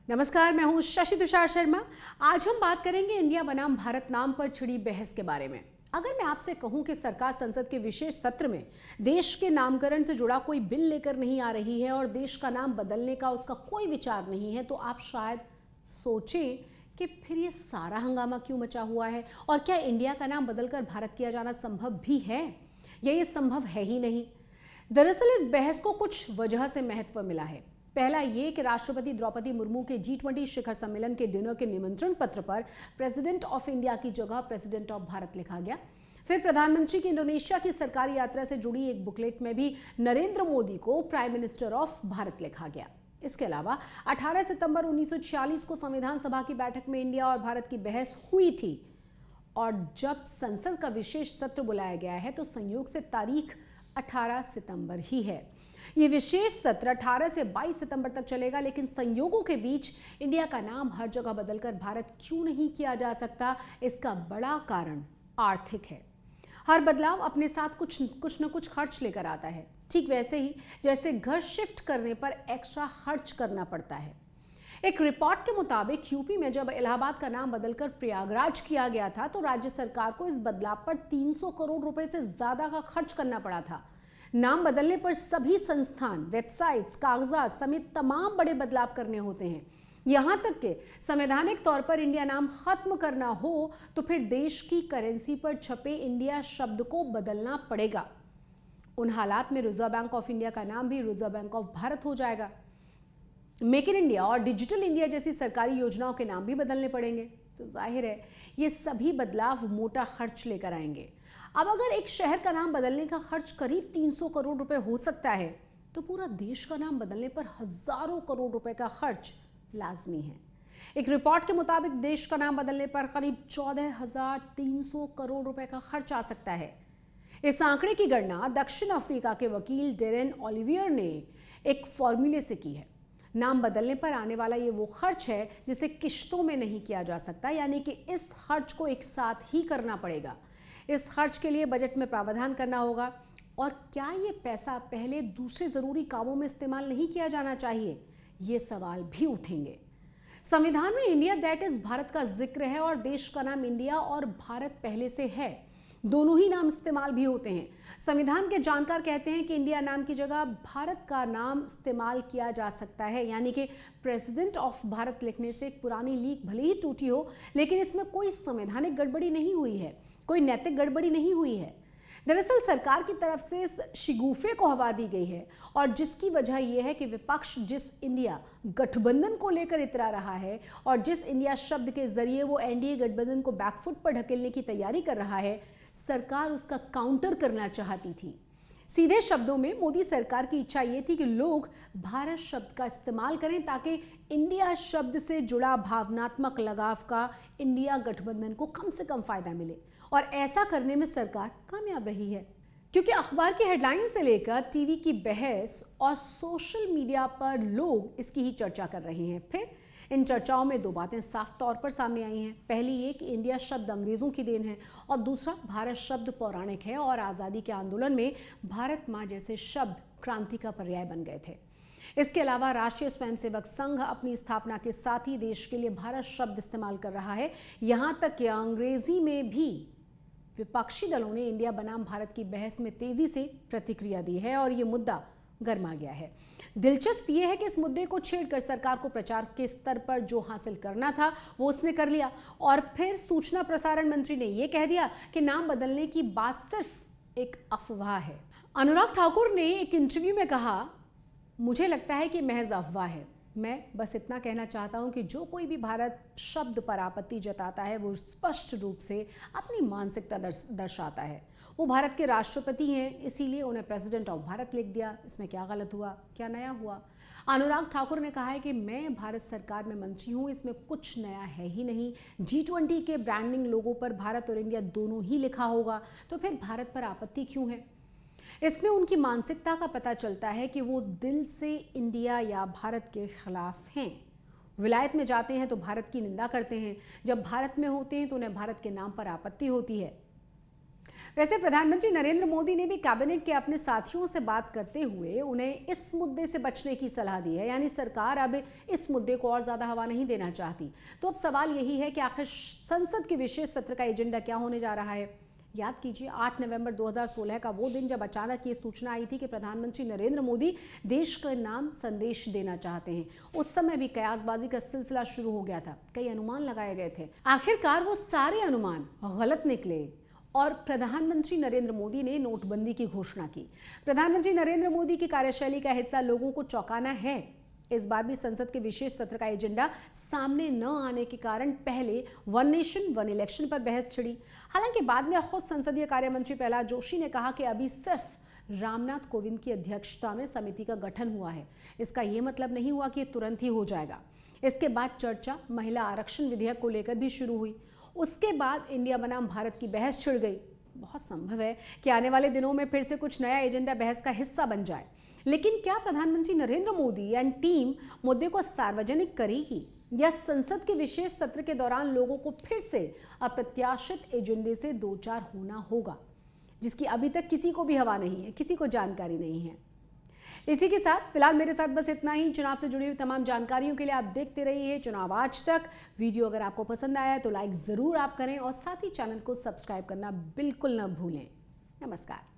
नमस्कार, मैं हूं शशि तुषार शर्मा। आज हम बात करेंगे इंडिया बनाम भारत नाम पर छिड़ी बहस के बारे में। अगर मैं आपसे कहूं कि सरकार संसद के विशेष सत्र में देश के नामकरण से जुड़ा कोई बिल लेकर नहीं आ रही है और देश का नाम बदलने का उसका कोई विचार नहीं है, तो आप शायद सोचें कि फिर ये सारा हंगामा क्यों मचा हुआ है और क्या इंडिया का नाम बदलकर भारत किया जाना संभव भी है या ये संभव है ही नहीं। दरअसल इस बहस को कुछ वजह से महत्व मिला है। पहला ये कि राष्ट्रपति द्रौपदी मुर्मू के G20 शिखर सम्मेलन के डिनर के निमंत्रण पत्र पर प्रेसिडेंट ऑफ इंडिया की जगह प्रेसिडेंट ऑफ भारत लिखा गया। फिर प्रधानमंत्री की इंडोनेशिया की सरकारी यात्रा से जुड़ी एक बुकलेट में भी नरेंद्र मोदी को प्राइम मिनिस्टर ऑफ भारत लिखा गया। इसके अलावा 18 सितंबर 1946 को संविधान सभा की बैठक में इंडिया और भारत की बहस हुई थी और जब संसद का विशेष सत्र बुलाया गया है तो संयोग से तारीख 18 सितंबर ही है। ये विशेष सत्र 18 से 22 सितंबर तक चलेगा, लेकिन संयोगों के बीच इंडिया का नाम हर जगह बदलकर भारत क्यों नहीं किया जा सकता, इसका बड़ा कारण आर्थिक है। हर बदलाव अपने साथ कुछ न कुछ खर्च लेकर आता है, ठीक वैसे ही जैसे घर शिफ्ट करने पर एक्स्ट्रा खर्च करना पड़ता है। एक रिपोर्ट के मुताबिक यूपी में जब इलाहाबाद का नाम बदलकर प्रयागराज किया गया था तो राज्य सरकार को इस बदलाव पर 300 करोड़ रुपए से ज्यादा का खर्च करना पड़ा था। नाम बदलने पर सभी संस्थान, वेबसाइट्स, कागजात समेत तमाम बड़े बदलाव करने होते हैं। यहां तक कि संवैधानिक तौर पर इंडिया नाम खत्म करना हो तो फिर देश की करेंसी पर छपे इंडिया शब्द को बदलना पड़ेगा। उन हालात में रिजर्व बैंक ऑफ इंडिया का नाम भी रिजर्व बैंक ऑफ भारत हो जाएगा। मेक इन इंडिया और डिजिटल इंडिया जैसी सरकारी योजनाओं के नाम भी बदलने पड़ेंगे। तो जाहिर है ये सभी बदलाव मोटा खर्च लेकर आएंगे। अब अगर एक शहर का नाम बदलने का खर्च करीब 300 करोड़ रुपए हो सकता है तो पूरा देश का नाम बदलने पर हजारों करोड़ रुपए का खर्च लाजमी है। एक रिपोर्ट के मुताबिक देश का नाम बदलने पर करीब 14,300 करोड़ रुपए का खर्च आ सकता है। इस आंकड़े की गणना दक्षिण अफ्रीका के वकील डेरेन ओलिवियर ने एक फॉर्मूले से की है। नाम बदलने पर आने वाला ये वो खर्च है जिसे किश्तों में नहीं किया जा सकता, यानी कि इस खर्च को एक साथ ही करना पड़ेगा। इस खर्च के लिए बजट में प्रावधान करना होगा। और क्या ये पैसा पहले दूसरे जरूरी कामों में इस्तेमाल नहीं किया जाना चाहिए, ये सवाल भी उठेंगे। संविधान में इंडिया दैट इज भारत का जिक्र है और देश का नाम इंडिया और भारत पहले से है, दोनों ही नाम इस्तेमाल भी होते हैं। संविधान के जानकार कहते हैं कि इंडिया नाम की जगह भारत का नाम इस्तेमाल किया जा सकता है, यानी कि प्रेसिडेंट ऑफ भारत लिखने से एक पुरानी लीक भले ही टूटी हो, लेकिन इसमें कोई संवैधानिक गड़बड़ी नहीं हुई है, कोई नैतिक गड़बड़ी नहीं हुई है। दरअसल सरकार की तरफ से इस शिगुफे को हवा दी गई है और जिसकी वजह यह है कि विपक्ष जिस इंडिया गठबंधन को लेकर इतरा रहा है और जिस इंडिया शब्द के जरिए वो एनडीए गठबंधन को बैकफुट पर ढकेलने की तैयारी कर रहा है, सरकार उसका काउंटर करना चाहती थी। सीधे शब्दों में मोदी सरकार की इच्छा ये थी कि लोग भारत शब्द का इस्तेमाल करें ताकि इंडिया शब्द से जुड़ा भावनात्मक लगाव का इंडिया गठबंधन को कम से कम फायदा मिले, और ऐसा करने में सरकार कामयाब रही है। क्योंकि अखबार की हेडलाइन से लेकर टीवी की बहस और सोशल मीडिया पर लोग इसकी ही चर्चा कर रहे हैं। फिर इन चर्चाओं में दो बातें साफ तौर पर सामने आई हैं। पहली ये कि इंडिया शब्द अंग्रेजों की देन है और दूसरा भारत शब्द पौराणिक है और आज़ादी के आंदोलन में भारत माँ जैसे शब्द क्रांति का पर्याय बन गए थे। इसके अलावा राष्ट्रीय स्वयंसेवक संघ अपनी स्थापना के साथ ही देश के लिए भारत शब्द इस्तेमाल कर रहा है। यहाँ तक कि अंग्रेजी में भी विपक्षी दलों ने इंडिया बनाम भारत की बहस में तेजी से प्रतिक्रिया दी है और ये मुद्दा गर्मा गया है। दिलचस्प ये है कि इस मुद्दे को छेड़कर सरकार को प्रचार के स्तर पर जो हासिल करना था वो उसने कर लिया और फिर सूचना प्रसारण मंत्री ने ये कह दिया कि नाम बदलने की बात सिर्फ एक अफवाह है। अनुराग ठाकुर ने एक इंटरव्यू में कहा, मुझे लगता है कि महज अफवाह है। मैं बस इतना कहना चाहता हूं कि जो कोई भी भारत शब्द पर आपत्ति जताता है वो स्पष्ट रूप से अपनी मानसिकता दर्शाता है। वो भारत के राष्ट्रपति हैं, इसीलिए उन्हें प्रेसिडेंट ऑफ भारत लिख दिया। इसमें क्या गलत हुआ, क्या नया हुआ? अनुराग ठाकुर ने कहा है कि मैं भारत सरकार में मंत्री हूं, इसमें कुछ नया है ही नहीं। G20 के ब्रांडिंग लोगों पर भारत और इंडिया दोनों ही लिखा होगा, तो फिर भारत पर आपत्ति क्यों है? इसमें उनकी मानसिकता का पता चलता है कि वो दिल से इंडिया या भारत के खिलाफ हैं। विलायत में जाते हैं तो भारत की निंदा करते हैं, जब भारत में होते हैं तो उन्हें भारत के नाम पर आपत्ति होती है। वैसे प्रधानमंत्री नरेंद्र मोदी ने भी कैबिनेट के अपने साथियों से बात करते हुए उन्हें इस मुद्दे से बचने की सलाह दी है, यानी सरकार अब इस मुद्दे को और ज्यादा हवा नहीं देना चाहती। तो अब सवाल यही है कि आखिर संसद के विशेष सत्र का एजेंडा क्या होने जा रहा है। याद कीजिए 8 नवंबर 2016 का वो दिन जब अचानक ये सूचना आई थी कि प्रधानमंत्री नरेंद्र मोदी देश के नाम संदेश देना चाहते हैं। उस समय भी कयासबाजी का सिलसिला शुरू हो गया था, कई अनुमान लगाए गए थे। आखिरकार वो सारे अनुमान गलत निकले और प्रधानमंत्री नरेंद्र मोदी ने नोटबंदी की घोषणा की। प्रधानमंत्री नरेंद्र मोदी की कार्यशैली का हिस्सा लोगों को चौंकाना है। इस बार भी संसद के विशेष सत्र का एजेंडा सामने न आने के कारण पहले वन नेशन वन इलेक्शन पर बहस छिड़ी। हालांकि बाद में खुद संसदीय कार्य मंत्री प्रहलाद जोशी ने कहा कि अभी सिर्फ रामनाथ कोविंद की अध्यक्षता में समिति का गठन हुआ है। इसका यह मतलब नहीं हुआ कि तुरंत ही हो जाएगा। इसके बाद चर्चा महिला आरक्षण विधेयक को लेकर भी शुरू हुई। उसके बाद इंडिया बनाम भारत की बहस छिड़ गई। बहुत संभव है कि आने वाले दिनों में फिर से कुछ नया एजेंडा बहस का हिस्सा बन जाए। लेकिन क्या प्रधानमंत्री नरेंद्र मोदी एंड टीम मुद्दे को सार्वजनिक करेगी या संसद के विशेष सत्र के दौरान लोगों को फिर से अप्रत्याशित एजेंडे से दो चार होना होगा, जिसकी अभी तक किसी को भी हवा नहीं है, किसी को जानकारी नहीं है। इसी के साथ फिलहाल मेरे साथ बस इतना ही। चुनाव से जुड़ी हुई तमाम जानकारियों के लिए आप देखते रहिए चुनाव आज तक। वीडियो अगर आपको पसंद आया है तो लाइक जरूर आप करें और साथ ही चैनल को सब्सक्राइब करना बिल्कुल न भूलें। नमस्कार।